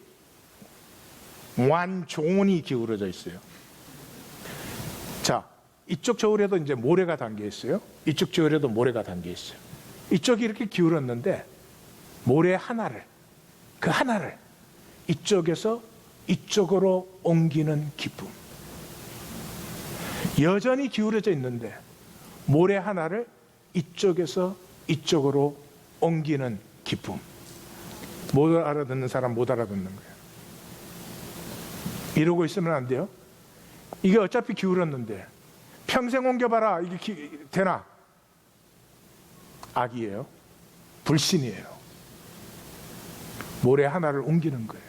완전히 기울어져 있어요. 자, 이쪽 저울에도 이제 모래가 담겨 있어요. 이쪽 저울에도 모래가 담겨 있어요. 이쪽이 이렇게 기울었는데 모래 하나를, 그 하나를 이쪽에서 이쪽으로 옮기는 기쁨. 여전히 기울어져 있는데 모래 하나를 이쪽에서 이쪽으로 옮기는 기쁨. 못 알아듣는 사람 못 알아듣는 거예요. 이러고 있으면 안 돼요. 이게 어차피 기울었는데 평생 옮겨봐라, 이게 되나? 악이에요. 불신이에요. 모래 하나를 옮기는 거예요.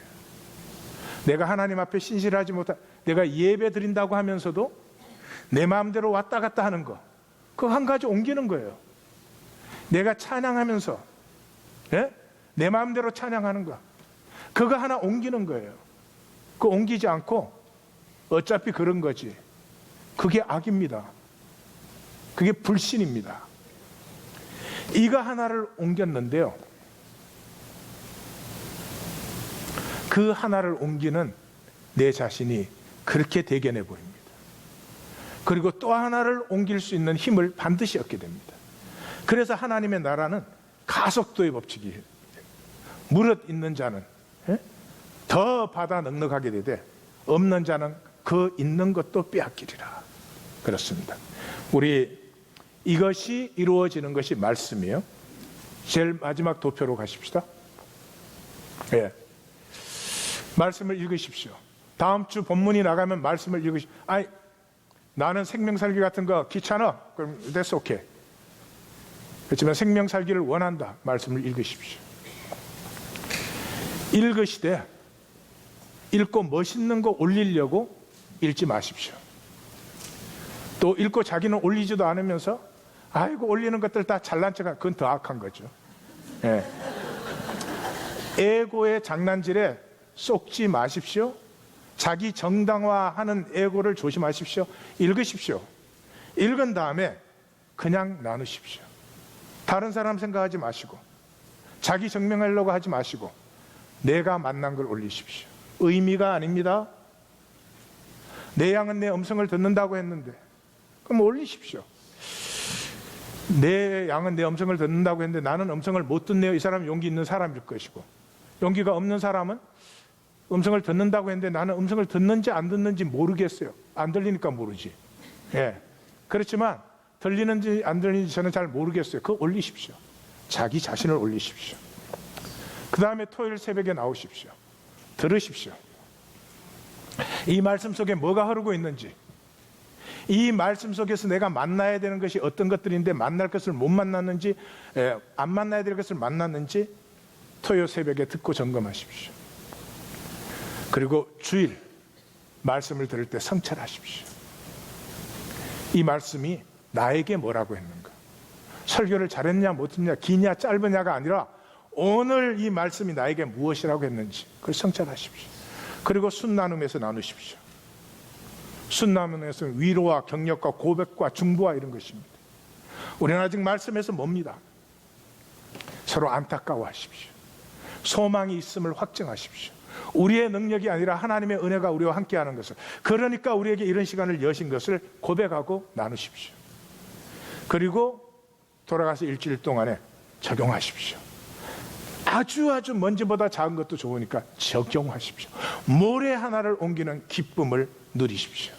내가 하나님 앞에 신실하지 못한, 내가 예배 드린다고 하면서도 내 마음대로 왔다 갔다 하는 거, 그거 한 가지 옮기는 거예요. 내가 찬양하면서 내 마음대로 찬양하는 거, 그거 하나 옮기는 거예요. 그거 옮기지 않고 어차피 그런 거지, 그게 악입니다. 그게 불신입니다. 이거 하나를 옮겼는데요, 그 하나를 옮기는 내 자신이 그렇게 대견해 보입니다. 그리고 또 하나를 옮길 수 있는 힘을 반드시 얻게 됩니다. 그래서 하나님의 나라는 가속도의 법칙이에요. 무릇 있는 자는 더 받아 넉넉하게 되되 없는 자는 그 있는 것도 빼앗기리라. 그렇습니다. 우리 이것이 이루어지는 것이 말씀이에요. 제일 마지막 도표로 가십시다. 예. 말씀을 읽으십시오. 다음 주 본문이 나가면 말씀을 읽으십시오. 아니, 나는 생명살기 같은 거 귀찮아. 그럼 that's okay. 그렇지만 생명살기를 원한다. 말씀을 읽으십시오. 읽으시되 읽고 멋있는 거 올리려고 읽지 마십시오. 또 읽고 자기는 올리지도 않으면서 아이고 올리는 것들 다 잘난 척한, 그건 더 악한 거죠. 예. 에고의 장난질에 쏙지 마십시오. 자기 정당화하는 에고를 조심하십시오. 읽으십시오. 읽은 다음에 그냥 나누십시오. 다른 사람 생각하지 마시고 자기 증명하려고 하지 마시고 내가 만난 걸 올리십시오. 의미가 아닙니다. 내 양은 내 음성을 듣는다고 했는데 그럼 올리십시오. 내 양은 내 음성을 듣는다고 했는데 나는 음성을 못 듣네요. 이 사람은 용기 있는 사람일 것이고, 용기가 없는 사람은 음성을 듣는다고 했는데 나는 음성을 듣는지 안 듣는지 모르겠어요. 안 들리니까 모르지. 예. 그렇지만 들리는지 안 들리는지 저는 잘 모르겠어요. 그거 올리십시오. 자기 자신을 올리십시오. 그 다음에 토요일 새벽에 나오십시오. 들으십시오. 이 말씀 속에 뭐가 흐르고 있는지, 이 말씀 속에서 내가 만나야 되는 것이 어떤 것들인데 만날 것을 못 만났는지, 안 만나야 될 것을 만났는지 토요 새벽에 듣고 점검하십시오. 그리고 주일 말씀을 들을 때 성찰하십시오. 이 말씀이 나에게 뭐라고 했는가? 설교를 잘했냐 못했냐, 기냐 짧으냐가 아니라 오늘 이 말씀이 나에게 무엇이라고 했는지 그걸 성찰하십시오. 그리고 순나눔에서 나누십시오. 순나눔에서는 위로와 격려과 고백과 중보와 이런 것입니다. 우리는 아직 말씀에서 멉니다. 서로 안타까워하십시오. 소망이 있음을 확증하십시오. 우리의 능력이 아니라 하나님의 은혜가 우리와 함께하는 것을, 그러니까 우리에게 이런 시간을 여신 것을 고백하고 나누십시오. 그리고 돌아가서 일주일 동안에 적용하십시오. 아주 먼지보다 작은 것도 좋으니까 적용하십시오. 모래 하나를 옮기는 기쁨을 누리십시오.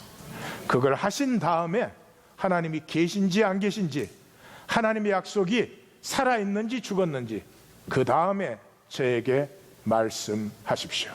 그걸 하신 다음에 하나님이 계신지 안 계신지, 하나님의 약속이 살아있는지 죽었는지 그 다음에 저에게 말씀하십시오.